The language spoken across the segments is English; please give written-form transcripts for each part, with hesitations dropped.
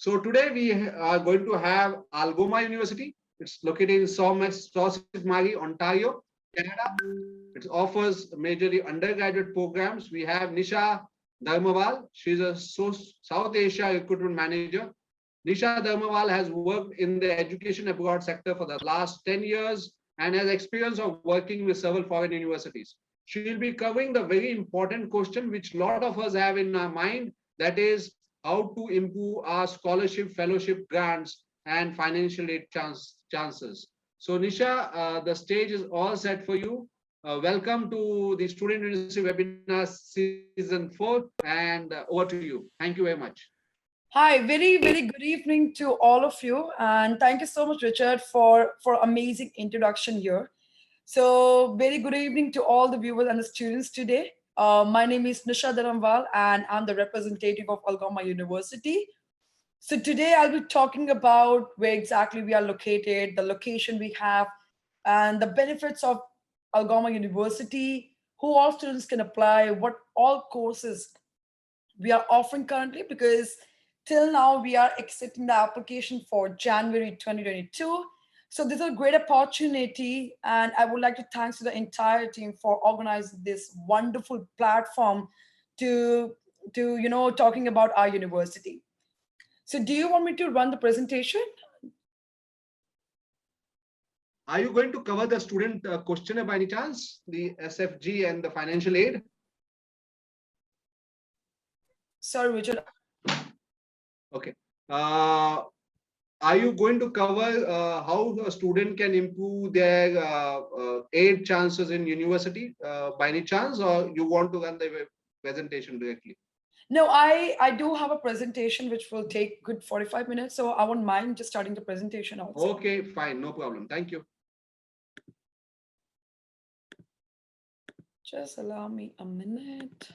So today we are going to have ALGOMA University. It's located in Sault Ste. Ontario, Canada. It offers majorly undergraduate programs. We have Nisha Dharmawal. She's a South Asia recruitment manager. Nisha Dharmawal has worked in the education abroad sector for the last 10 years and has experience of working with several foreign universities. She will be covering the very important question which a lot of us have in our mind, that is how to improve our scholarship, fellowship grants and financial aid chances. So Nisha, the stage is all set for you. Welcome to the Student University Webinar Season 4 and over to you. Thank you very much. Hi, very good evening to all of you. And thank you so much, Richard, for amazing introduction here. So very good evening to all the viewers and the students today. My name is Nisha Dharamwal and I'm the representative of ALGOMA University. So today I'll be talking about where exactly we are located, the location we have, and the benefits of ALGOMA University, who all students can apply, what all courses we are offering currently, because till now we are accepting the application for January 2022. So this is a great opportunity, and I would like to thank the entire team for organizing this wonderful platform to talking about our university. So do you want me to run the presentation? Are you going to cover the student questionnaire by any chance, the SFG and the financial aid? Sorry, Richard. Okay. Are you going to cover how a student can improve their aid chances in university by any chance, or you want to run the presentation directly? No, I do have a presentation which will take good 45 minutes, so I won't mind just starting the presentation also. Okay, fine, no problem. Thank you. Just allow me a minute.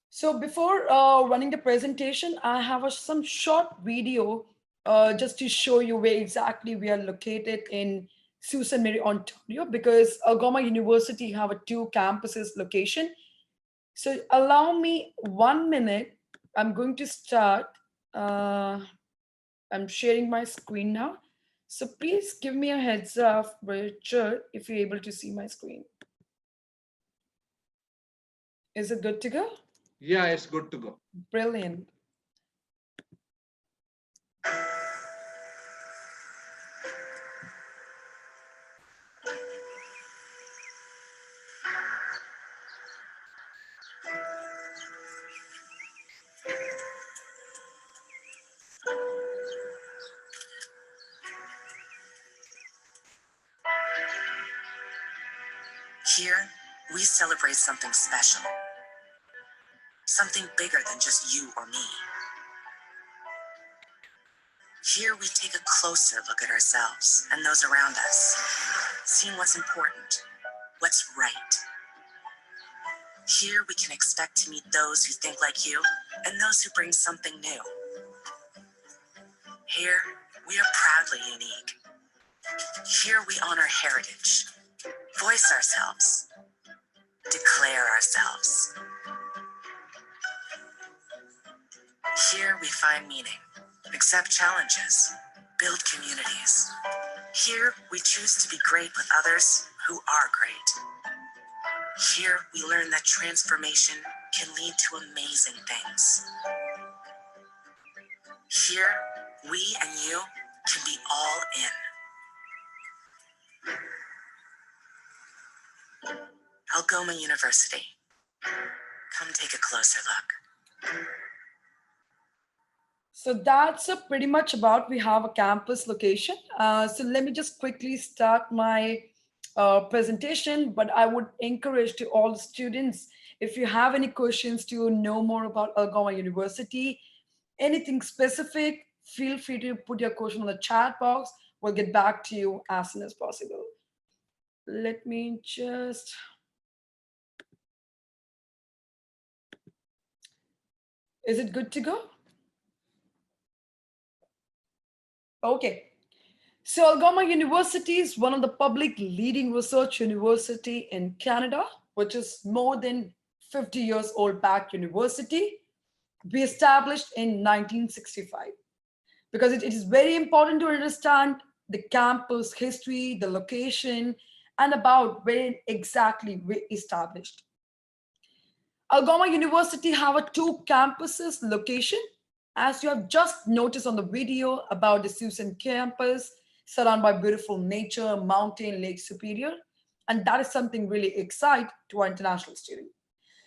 So before running the presentation, I have some short video just to show you where exactly we are located in Sault Ste. Marie, Ontario, because ALGOMA University have a 2 campuses location. So allow me 1 minute. I'm going to start. I'm sharing my screen now. So please give me a heads up, Richard, if you're able to see my screen. Is it good to go? Yeah, it's good to go. Brilliant. Here, we celebrate something special. Something bigger than just you or me. Here, we take a closer look at ourselves and those around us, seeing what's important, what's right. Here, we can expect to meet those who think like you and those who bring something new. Here, we are proudly unique. Here, we honor heritage, voice ourselves, declare ourselves. Here, we find meaning, accept challenges, build communities. Here, we choose to be great with others who are great. Here, we learn that transformation can lead to amazing things. Here, we and you can be all in. ALGOMA University. Come take a closer look. So that's pretty much about we have a campus location. So let me just quickly start my presentation, but I would encourage to all the students, if you have any questions to know more about ALGOMA University, anything specific, feel free to put your question in the chat box. We'll get back to you as soon as possible. Let me just... Is it good to go? Okay. So ALGOMA University is one of the public leading research university in Canada, which is more than 50 years old back university. we established in 1965, because it is very important to understand the campus history, the location, and about where exactly we established. Algoma University have a two campuses location, as you have just noticed on the video about the Susan campus, surrounded by beautiful nature, mountain, Lake Superior, and that is something really exciting to our international students.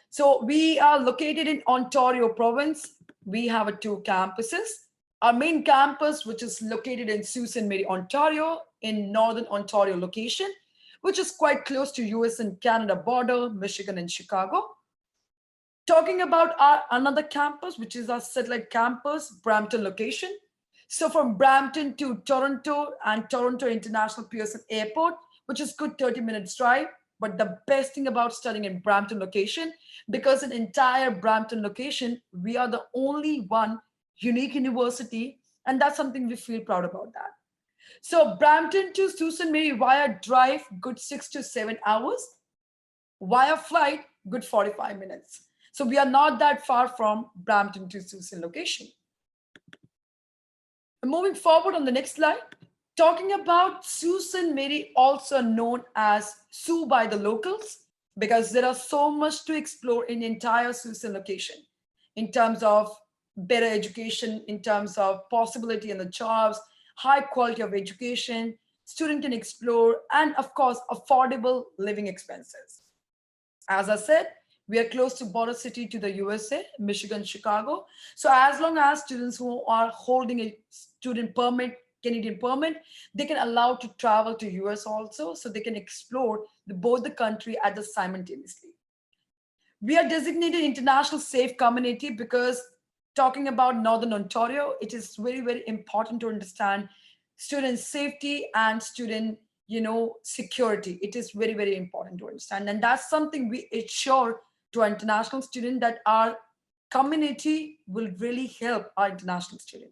So we are located in Ontario province. We have a two campuses. Our main campus, which is located in Sault Ste. Marie, Ontario, in Northern Ontario location, which is quite close to US and Canada border, Michigan and Chicago. Talking about our another campus, which is our satellite campus, Brampton location. So from Brampton to Toronto and Toronto International Pearson Airport, which is good 30 minutes drive. But the best thing about studying in Brampton location, because in entire Brampton location, we are the only one unique university, and that's something we feel proud about that. So Brampton to Sault Ste. Marie via drive, good 6 to 7 hours. Via flight, good 45 minutes. So we are not that far from Brampton to Sault Ste. location. Moving forward on the next slide, talking about Sault Ste. Marie, also known as Soo by the locals, because there are so much to explore in entire Sault Ste. location in terms of better education, in terms of possibility in the jobs, high quality of education, student can explore, and of course, affordable living expenses. As I said, we are close to border city to the USA, Michigan, Chicago. So as long as students who are holding a student permit, Canadian permit, they can allow to travel to US also, so they can explore both the country at the simultaneously. We are designated international safe community because talking about Northern Ontario, it is very, very important to understand student safety and student security. It is very, very important to understand. And that's something we ensure to our international student, that our community will really help our international student.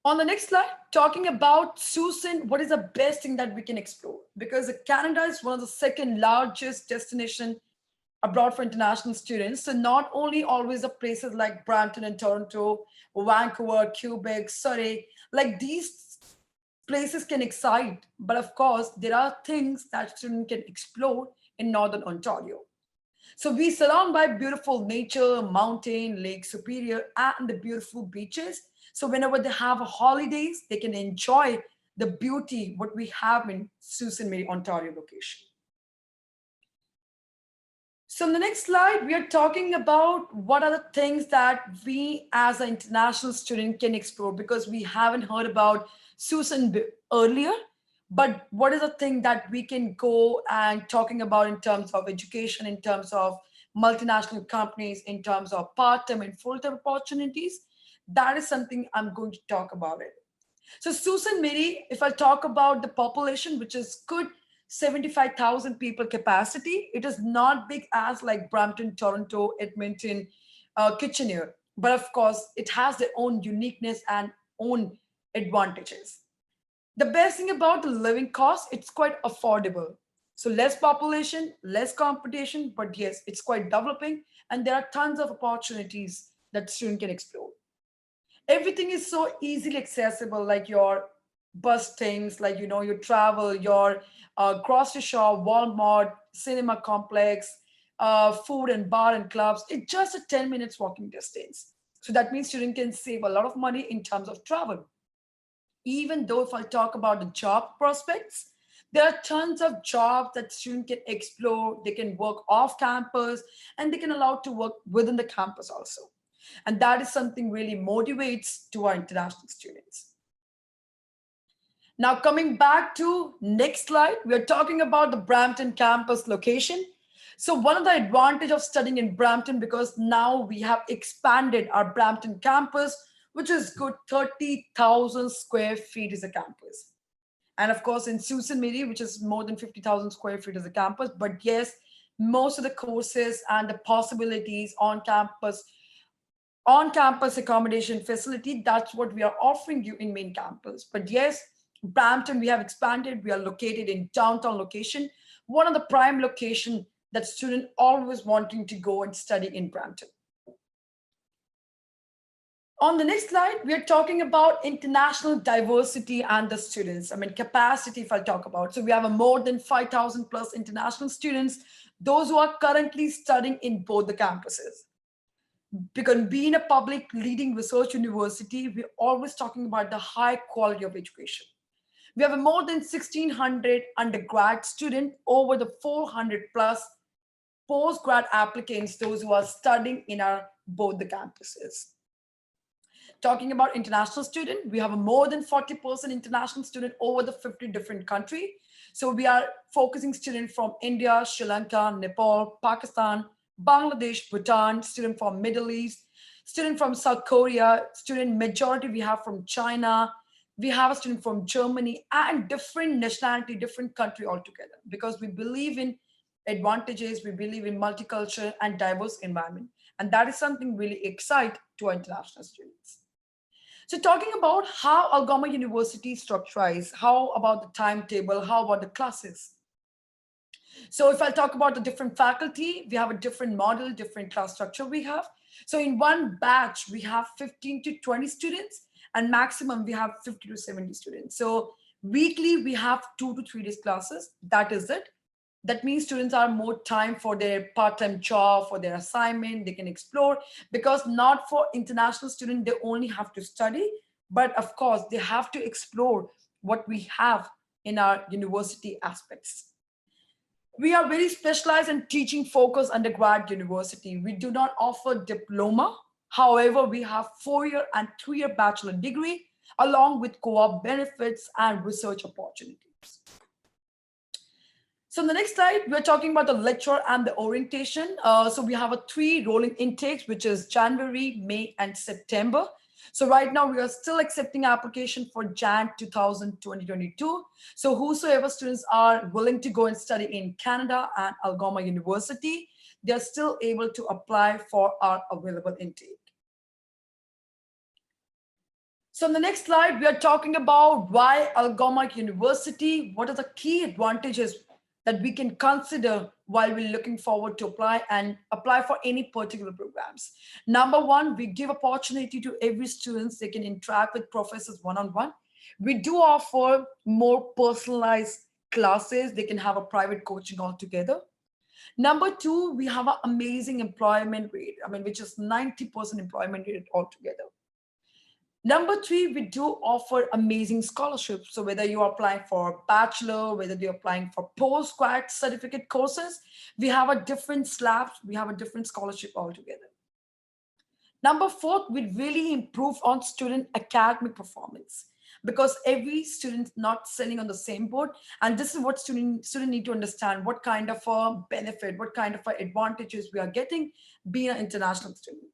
On the next slide, talking about Susan, what is the best thing that we can explore? Because Canada is one of the second largest destination abroad for international students. So not only always the places like Brampton and Toronto, Vancouver, Quebec, Surrey, like these places can excite, but of course, there are things that students can explore in Northern Ontario. So we surround by beautiful nature, mountain, Lake Superior, and the beautiful beaches. So whenever they have holidays, they can enjoy the beauty what we have in Sault Ste. Marie, Ontario location. So in the next slide, we are talking about what are the things that we as an international student can explore, because we haven't heard about Susan earlier. But what is the thing that we can go and talking about in terms of education, in terms of multinational companies, in terms of part-time and full-time opportunities? That is something I'm going to talk about it. So Sault Ste. Marie, if I talk about the population, which is good 75,000 people capacity, it is not big as like Brampton, Toronto, Edmonton, Kitchener. But of course, it has their own uniqueness and own advantages. The best thing about the living cost, it's quite affordable. So less population, less competition, but yes, it's quite developing, and there are tons of opportunities that student can explore. Everything is so easily accessible, like your bus things, like your travel, your grocery shop, Walmart, cinema complex, food and bar and clubs. It's just a 10 minutes walking distance. So that means student can save a lot of money in terms of travel. Even though if I talk about the job prospects, there are tons of jobs that students can explore. They can work off campus, and they can allow to work within the campus also. And that is something really motivates to our international students. Now coming back to next slide, we're talking about the Brampton campus location. So one of the advantage of studying in Brampton, because now we have expanded our Brampton campus, which is good 30,000 square feet is a campus. And of course, in Sault Ste. Marie, which is more than 50,000 square feet is a campus. But yes, most of the courses and the possibilities on campus accommodation facility, that's what we are offering you in main campus. But yes, Brampton, we have expanded. We are located in downtown location, one of the prime location that students always wanting to go and study in Brampton. On the next slide, we are talking about international diversity and the students. I mean, capacity, if I talk about. So we have a more than 5,000 plus international students, those who are currently studying in both the campuses. Because being a public leading research university, we're always talking about the high quality of education. We have a more than 1,600 undergrad students, over the 400 plus postgrad applicants, those who are studying in our both the campuses. Talking about international student, we have a more than 40% international student over the 50 different countries. So we are focusing students from India, Sri Lanka, Nepal, Pakistan, Bangladesh, Bhutan, student from Middle East, student from South Korea, student majority we have from China, we have a student from Germany, and different nationality, different country altogether, because we believe in advantages, we believe in multicultural and diverse environment. And that is something really exciting to our international students. So talking about how ALGOMA University structures, how about the timetable, how about the classes? So if I talk about the different faculty, we have a different model, different class structure we have. So in one batch, we have 15 to 20 students, and maximum we have 50 to 70 students. So weekly, we have 2 to 3 days classes. That is it. That means students are more time for their part-time job, for their assignment, they can explore, because not for international students, they only have to study, but of course, they have to explore what we have in our university aspects. We are very specialized in teaching focused undergrad university. We do not offer diploma. However, we have 4-year and 3-year bachelor degree, along with co-op benefits and research opportunities. So in the next slide, we're talking about the lecture and the orientation. So we have a 3 rolling intakes, which is January, May, and September. So right now we are still accepting application for Jan 2022. So whosoever students are willing to go and study in Canada and ALGOMA University, they're still able to apply for our available intake. So on the next slide, we are talking about why ALGOMA University, what are the key advantages that we can consider while we're looking forward to apply for any particular programs. Number one, we give opportunity to every student. They can interact with professors one-on-one. We do offer more personalized classes. They can have a private coaching altogether. Number two, we have an amazing employment rate, which is 90% employment rate altogether. Number three, we do offer amazing scholarships. So whether you are applying for bachelor, whether you're applying for postgrad certificate courses, we have a different slabs, we have a different scholarship altogether. Number four, we really improve on student academic performance, because every student not sitting on the same board. And this is what student need to understand, what kind of a benefit, what kind of advantages we are getting being an international student.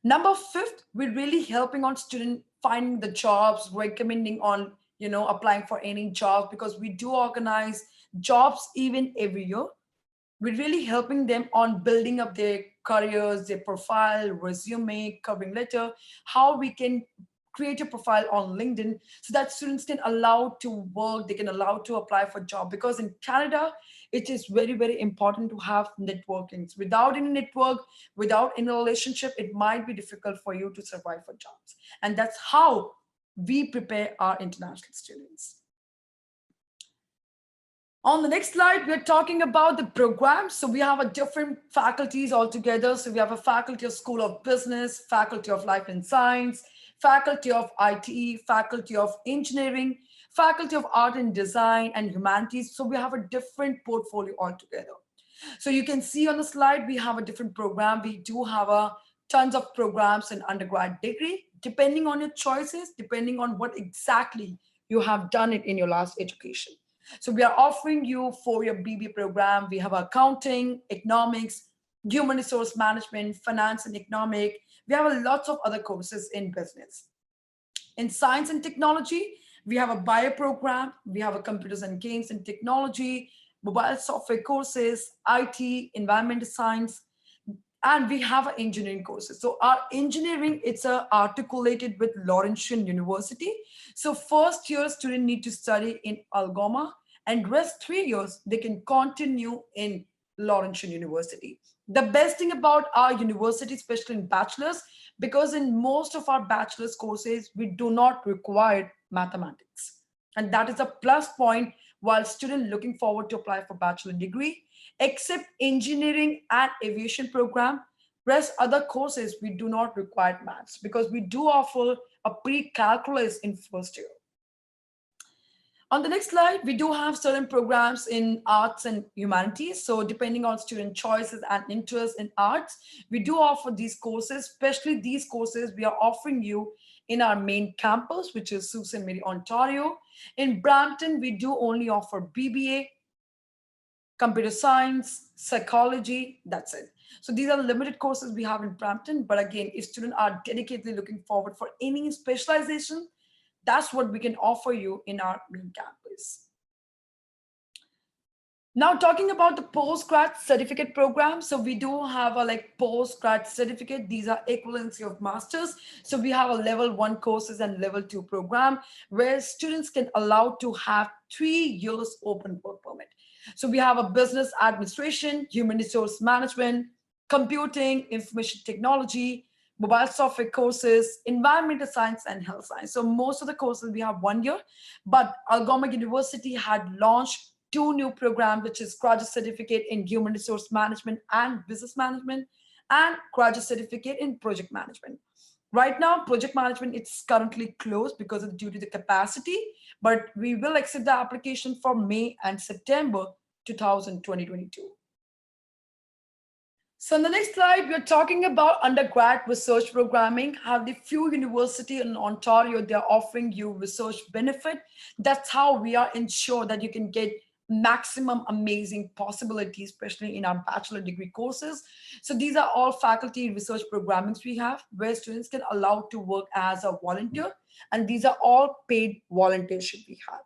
Number fifth, we're really helping on student finding the jobs, recommending on, applying for any jobs, because we do organize jobs even every year. We're really helping them on building up their careers, their profile, resume, covering letter, how we can create a profile on LinkedIn so that students can allow to work, they can allow to apply for job, because in Canada, it is very, very important to have networkings. Without any network, without any relationship, it might be difficult for you to survive for jobs. And that's how we prepare our international students. On the next slide, we're talking about the programs. So we have a different faculties altogether. So we have a faculty of School of Business, faculty of Life and Science, faculty of IT, faculty of Engineering, faculty of Art and Design, and Humanities. So we have a different portfolio altogether. So you can see on the slide, we have a different program. We do have tons of programs in undergrad degree, depending on your choices, depending on what exactly you have done it in your last education. So we are offering you for your BB program. We have accounting, economics, human resource management, finance and economic. We have a lots of other courses in business. In science and technology, we have a bio program. We have a computers and games and technology, mobile software courses, IT, environmental science, and we have engineering courses. So our engineering, it's articulated with Laurentian University. So first year student need to study in ALGOMA, and rest 3 years, they can continue in Laurentian University. The best thing about our university, especially in bachelor's, because in most of our bachelor's courses, we do not require mathematics. And that is a plus point while student looking forward to apply for bachelor degree, except engineering and aviation program. Rest other courses, we do not require maths because we do offer a pre-calculus in first year. On the next slide, we do have certain programs in arts and humanities. So depending on student choices and interests in arts, we do offer these courses, especially these courses we are offering you in our main campus, which is Sault Ste. Marie, Ontario. In Brampton, we do only offer BBA, computer science, psychology, that's it. So these are the limited courses we have in Brampton. But again, if students are dedicatedly looking forward for any specialization, that's what we can offer you in our main campus. Now talking about the postgrad certificate program. So we do have a postgrad certificate. These are equivalency of masters. So we have a level 1 courses and level 2 program where students can allow to have 3 years open work permit. So we have a business administration, human resource management, computing, information technology, mobile software courses, environmental science, and health science. So most of the courses we have 1 year, but ALGOMA University had launched 2 new programs, which is graduate certificate in human resource management and business management, and graduate certificate in project management. Right now, project management it's currently closed because of due to the capacity, but we will accept the application for May and September 2022. So on the next slide, we're talking about undergrad research programming, how the few universities in Ontario, they're offering you research benefit. That's how we are ensure that you can get maximum amazing possibilities, especially in our bachelor degree courses. So these are all faculty research programmings we have where students can allow to work as a volunteer. And these are all paid volunteership we have.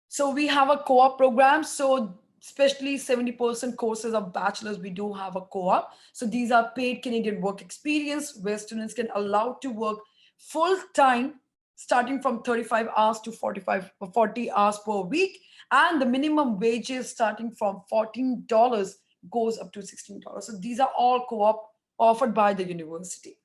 So we have a co-op program. So especially 70% courses of bachelor's, we do have a co-op. So these are paid Canadian work experience where students can allow to work full-time, starting from 35 hours to 40 hours per week. And the minimum wages starting from $14 goes up to $16. So these are all co-op offered by the university.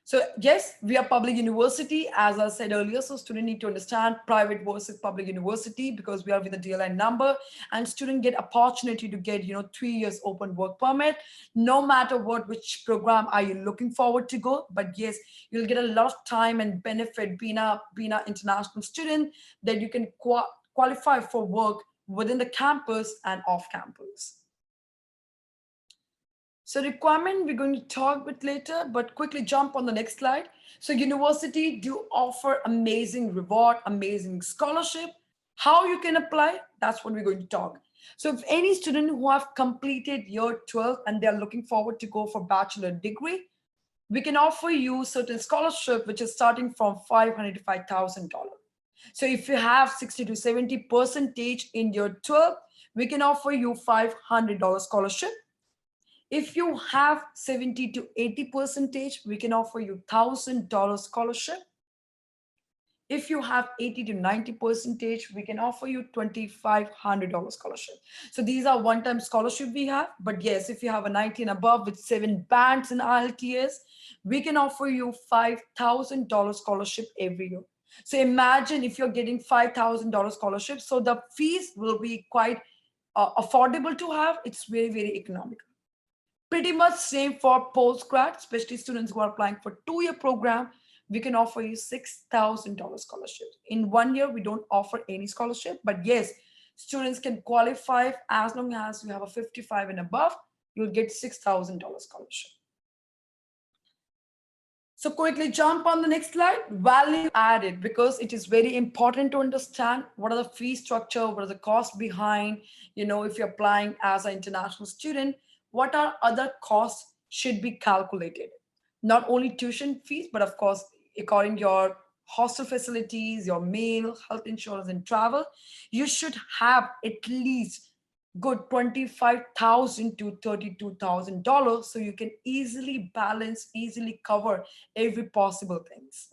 So yes, we are public university, as I said earlier. So students need to understand private versus public university because we are with a DLI number, and students get opportunity to get 3 years open work permit, no matter which program are you looking forward to go. But yes, you'll get a lot of time and benefit being a international student that you can qualify for work within the campus and off campus. So requirement we're going to talk about later, but quickly jump on the next slide. So university do offer amazing reward, amazing scholarship. How you can apply, that's what we're going to talk. So if any student who have completed year 12 and they're looking forward to go for bachelor degree, we can offer you certain scholarship, which is starting from $500 to $5,000. So if you have 60 to 70% in year 12, we can offer you $500 scholarship. If you have 70 to 80%, we can offer you $1,000 scholarship. If you have 80 to 90%, we can offer you $2,500 scholarship. So these are one-time scholarship we have. But yes, if you have a 90 and above with 7 bands in IELTS, we can offer you $5,000 scholarship every year. So imagine if you're getting $5,000 scholarship, so the fees will be quite affordable to have. It's very, very economical. Pretty much same for postgrad, especially students who are applying for 2-year program. We can offer you $6,000 scholarships. In 1 year, we don't offer any scholarship, but yes, students can qualify as long as you have a 55 and above, you'll get $6,000 scholarship. So quickly jump on the next slide. Value added, because it is very important to understand what are the fee structure, what are the costs behind, if you're applying as an international student, what are other costs should be calculated. Not only tuition fees, but of course, according to your hostel facilities, your meal, health insurance, and travel, you should have at least good $25,000 to $32,000 so you can easily balance, easily cover every possible things.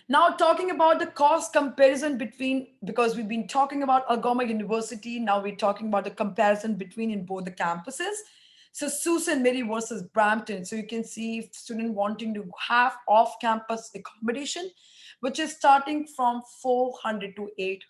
Now talking about the cost comparison between, because we've been talking about ALGOMA University, now we're talking about the comparison between in both the campuses. So Susan Mary versus Brampton. So you can see student wanting to have off-campus accommodation, which is starting from $400 to $800.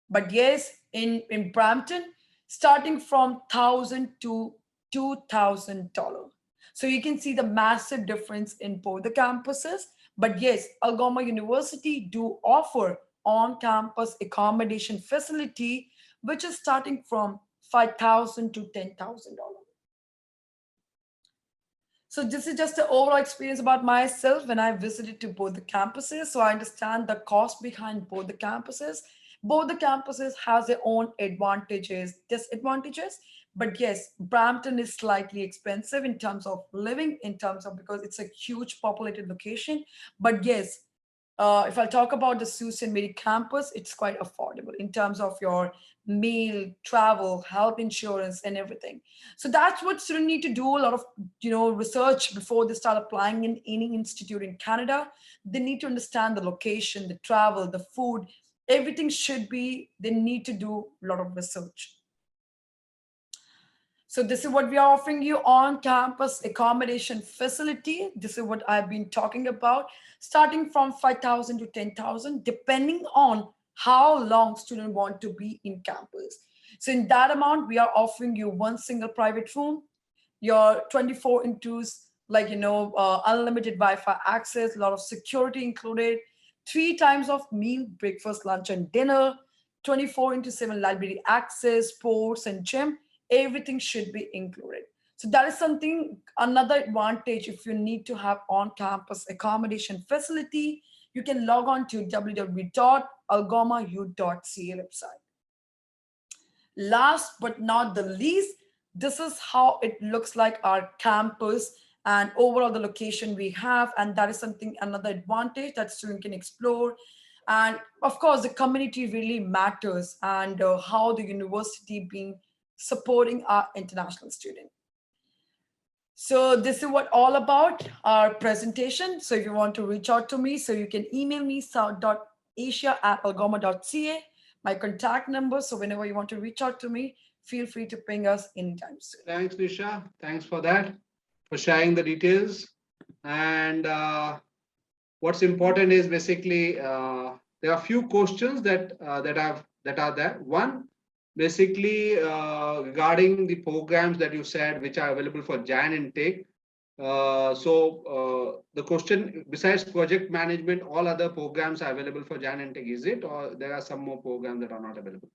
But yes, in Brampton, starting from $1,000 to $2,000. So you can see the massive difference in both the campuses. But yes, ALGOMA University do offer on-campus accommodation facility, which is starting from $5,000 to $10,000. So this is just the overall experience about myself when I visited to both the campuses. So I understand the cost behind both the campuses. Both the campuses has their own advantages, disadvantages. But yes, Brampton is slightly expensive in terms of living, in terms of, because it's a huge populated location. But yes, if I talk about the Susan Mary campus, it's quite affordable in terms of your meal, travel, health insurance, and everything. So that's what students need to do. A lot of research before they start applying in any institute in Canada. They need to understand the location, the travel, the food. Everything should be. They need to do a lot of research. So this is what we are offering you on campus accommodation facility. This is what I've been talking about, starting from 5,000 to 10,000, depending on how long students want to be in campus. So in that amount, we are offering you one single private room, your 24 into unlimited Wi-Fi access, a lot of security included, 3 times of meal, breakfast, lunch, and dinner, 24/7 library access, sports, and gym. Everything should be included. So that is something, another advantage. If you need to have on-campus accommodation facility, you can log on to www.algomau.ca website. Last but not the least, this is how it looks like our campus and overall the location we have. And that is something, another advantage that student can explore. And of course, the community really matters, and how the university being supporting our international student. So this is what all about our presentation. So if you want to reach out to me, so you can email me south.asia@algoma.ca, my contact number. So whenever you want to reach out to me, feel free to ping us anytime soon. Thanks, Nisha. Thanks for that, for sharing the details. And what's important is basically there are a few questions that are there. One, basically regarding the programs that you said which are available for Jan intake. The question, besides project management, all other programs are available for Jan intake, is it, or there are some more programs that are not available?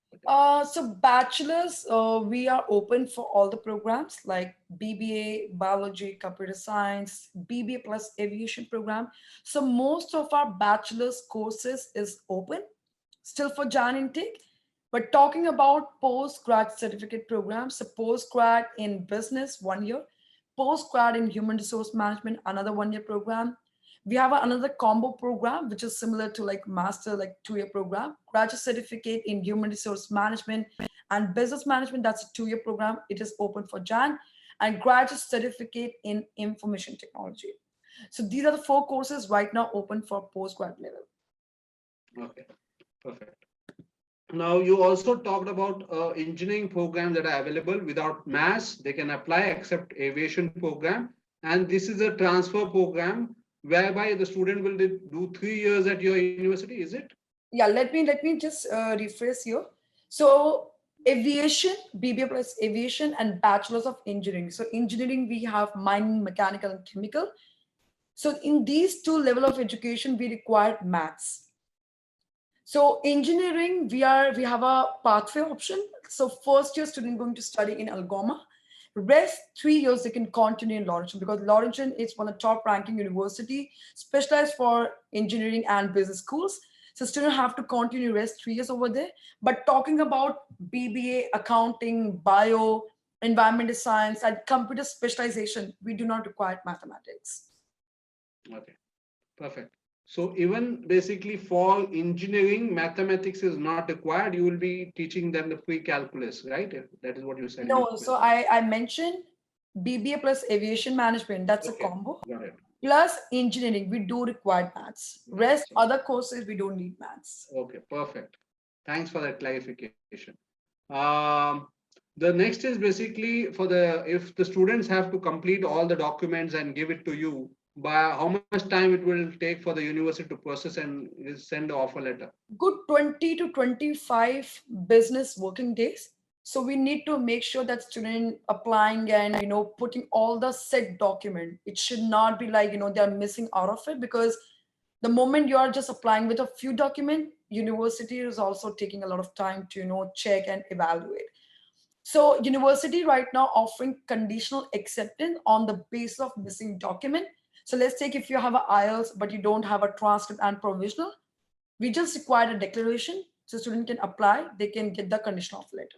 So bachelors, we are open for all the programs like BBA, biology, computer science, BBA plus aviation program. So most of our bachelor's courses is open still for Jan intake. But talking about postgrad certificate programs, so postgrad in business, 1 year, postgrad in human resource management, another 1 year program. We have another combo program, which is similar to like master, like 2 year program, graduate certificate in human resource management and business management. That's a 2 year program. It is open for Jan, and graduate certificate in information technology. So these are the 4 courses right now open for postgrad level. Okay, perfect. Now, you also talked about engineering programs that are available without mass. They can apply except aviation program. And this is a transfer program whereby the student will do 3 years at your university, is it? Yeah, let me just rephrase here. So aviation, BBA plus aviation, and bachelor's of engineering. So engineering, we have mining, mechanical, and chemical. So in these 2 level of education, we require maths. So engineering, we have a pathway option. So first year student going to study in ALGOMA. Rest 3 years they can continue in Laurentian, because Laurentian is one of the top ranking university specialized for engineering and business schools. So students have to continue rest 3 years over there. But talking about BBA, accounting, bio, environmental science, and computer specialization, we do not require mathematics. Okay, perfect. So even basically for engineering, mathematics is not required. You will be teaching them the pre-calculus, right? That is what you said. No, so I mentioned BBA plus aviation management. That's okay, a combo. Got it. Plus engineering, we do require maths. Rest other courses, we don't need maths. Okay, perfect. Thanks for that clarification. Um, the next is basically for if the students have to complete all the documents and give it to you, by how much time it will take for the university to process and send the offer letter? Good 20 to 25 business working days. So we need to make sure that student applying and putting all the set document. It should not be like they're missing out of it, because the moment you are just applying with a few document, university is also taking a lot of time to check and evaluate. So university right now offering conditional acceptance on the basis of missing document. So let's take if you have a IELTS but you don't have a transcript and provisional, we just require a declaration so student can apply, they can get the conditional offer letter.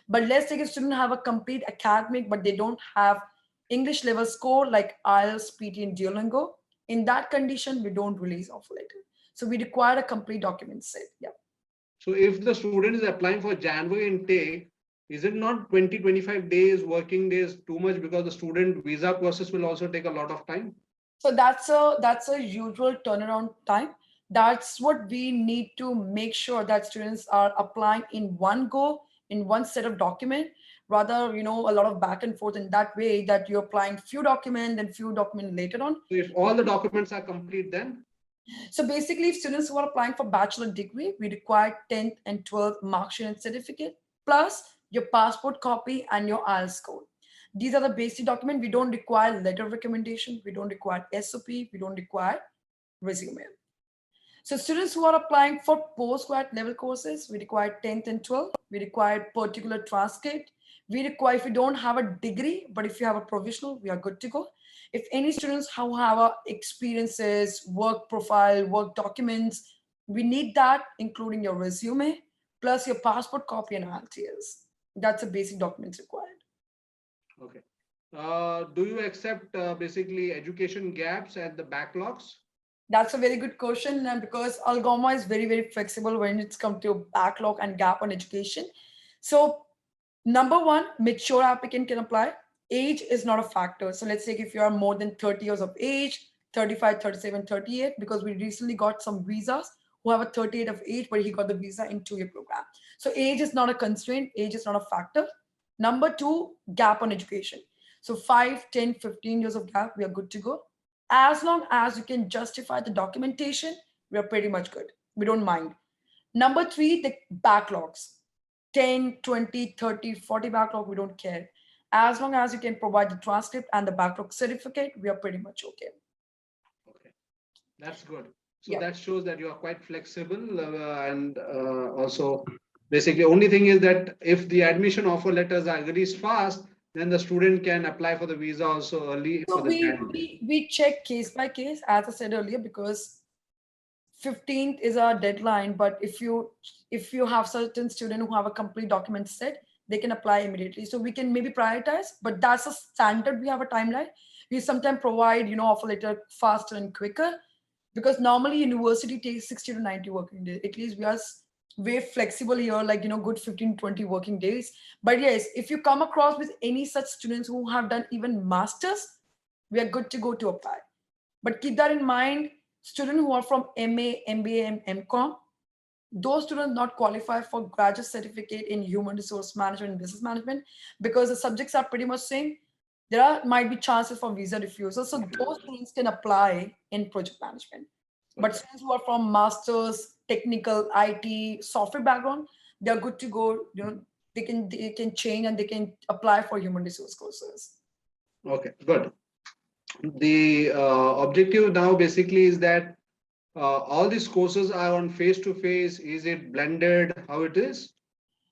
But let's take a student have a complete academic but they don't have English level score like IELTS, PT and Duolingo. In that condition, we don't release offer letter. So we require a complete document set. Yeah. So if the student is applying for January intake, is it not 20-25 days working days too much, because the student visa process will also take a lot of time? So that's a usual turnaround time. That's what we need to make sure that students are applying in one go, in one set of document, rather a lot of back and forth in that way that you're applying few document and few document later on. So if all the documents are complete, then? So basically, students who are applying for bachelor degree, we require 10th and 12th mark sheet and certificate, plus your passport copy and your IELTS score. These are the basic document. We don't require letter of recommendation. We don't require SOP. We don't require resume. So students who are applying for postgrad level courses, we require 10th and 12th. We require particular transcript. We require, if you don't have a degree, but if you have a provisional, we are good to go. If any students who have experiences, work profile, work documents, we need that, including your resume, plus your passport copy and IELTS. That's the basic documents required. Okay. Do you accept basically education gaps and the backlogs? That's a very good question, and because ALGOMA is very, very flexible when it's come to backlog and gap on education. So number one, mature applicant can apply. Age is not a factor. So let's say if you are more than 30 years of age, 35, 37, 38, because we recently got some visas who have a 38 of age, but he got the visa in 2-year program. So age is not a constraint. Age is not a factor. Number two, gap on education. So 5, 10, 15 years of gap, we are good to go. As long as you can justify the documentation, we are pretty much good. We don't mind. Number three, the backlogs. 10, 20, 30, 40 backlog, we don't care. As long as you can provide the transcript and the backlog certificate, we are pretty much okay. Okay, that's good. So Yeah. that shows that you are quite flexible, and also basically only thing is that if the admission offer letters are released fast, then the student can apply for the visa also early So for the January. we check case by case, as I said earlier, because 15th is our deadline. But if you have certain student who have a complete document set, they can apply immediately. So we can maybe prioritize, but that's a standard. We have a timeline. We sometimes provide offer letter faster and quicker, because normally university takes 60 to 90 working days. At least we are way flexible here, like good 15, 20 working days. But yes, if you come across with any such students who have done even masters, we are good to go to apply. But keep that in mind, students who are from MA, MBA, and MCOM, those students not qualify for graduate certificate in human resource management and business management, because the subjects are pretty much same. Might be chances for visa refusal. So those students can apply in project management. But students who are from masters, technical, IT, software background, they are good to go. They can change and they can apply for human resource courses. Okay, good. The objective now basically is that all these courses are on face-to-face. Is it blended? How it is?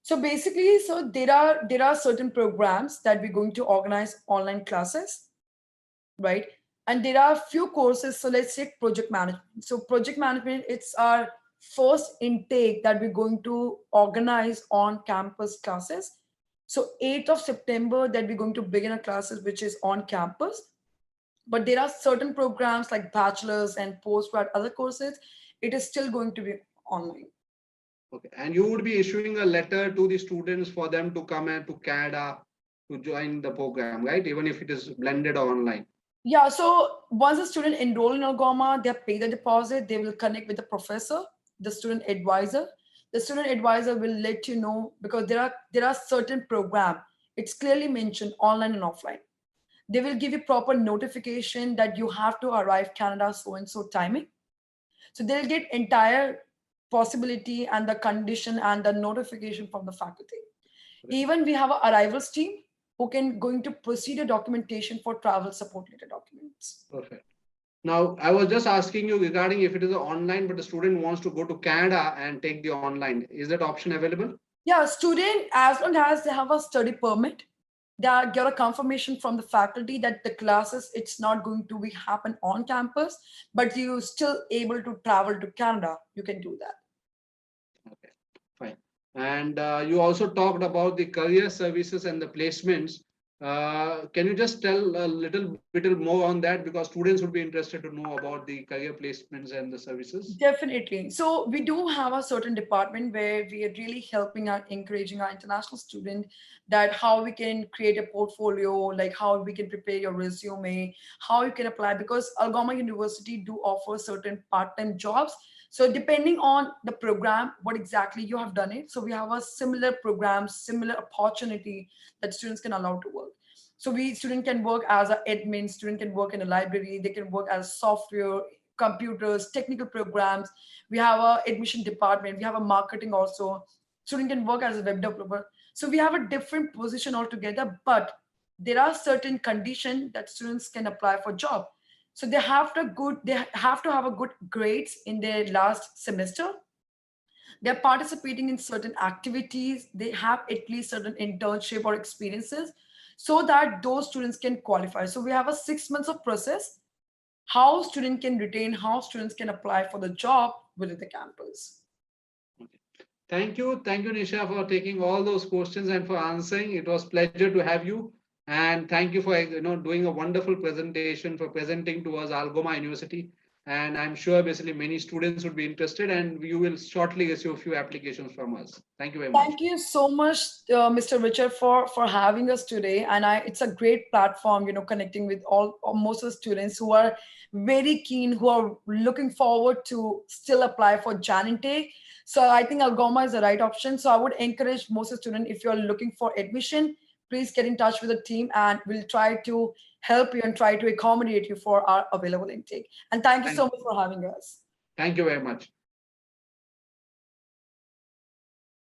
So basically, so there are certain programs that we're going to organize online classes, right? And there are a few courses. So let's take project management. So project management, it's our first intake that we're going to organize on campus classes. So 8th of September that we're going to begin our classes, which is on campus. But there are certain programs like bachelor's and postgrad other courses. It is still going to be online. Okay, and you would be issuing a letter to the students for them to come and to Canada to join the program, right? Even if it is blended or online. Yeah, so once a student enroll in ALGOMA, they pay the deposit, they will connect with the professor, the student advisor. The student advisor will let you know, because there are certain program, it's clearly mentioned online and offline. They will give you proper notification that you have to arrive Canada so and so timing. So they'll get entire possibility and the condition and the notification from the faculty. Even we have an arrivals team who can going to proceed a documentation for travel support letter documents. Perfect. Now, I was just asking you regarding if it is online, but the student wants to go to Canada and take the online. Is that option available? Yeah, student, as long as they have a study permit, they get a confirmation from the faculty that the classes, it's not going to be happen on campus, but you still able to travel to Canada, you can do that. Okay, fine. And you also talked about the career services and the placements. Can you just tell a little bit more on that, because students would be interested to know about the career placements and the services? Definitely. So we do have a certain department where we are really helping our encouraging our international student that how we can create a portfolio, like how we can prepare your resume, how you can apply, because ALGOMA University do offer certain part-time jobs. So depending on the program, what exactly you have done it. So we have a similar program, similar opportunity that students can allow to work. So student can work as an admin, student can work in a library, they can work as software, computers, technical programs. We have a admission department. We have a marketing also. Student can work as a web developer. So we have a different position altogether, but there are certain conditions that students can apply for job. So they have to have a good grades in their last semester. They're participating in certain activities. They have at least certain internship or experiences so that those students can qualify. So we have a 6 months of process how students can retain, how students can apply for the job within the campus. Thank you, Nisha, for taking all those questions and for answering. It was pleasure to have you, and thank you for doing a wonderful presentation, for presenting to us ALGOMA University. And I'm sure basically many students would be interested, and you will shortly receive a few applications from us. Thank you very much. Thank you so much, Mr. Richard, for having us today. And it's a great platform, connecting with most of the students who are very keen, who are looking forward to still apply for Jan intake. So I think ALGOMA is the right option. So I would encourage most of the students, if you're looking for admission, please get in touch with the team and we'll try to help you and try to accommodate you for our available intake. And thank you so much for having us. Thank you very much.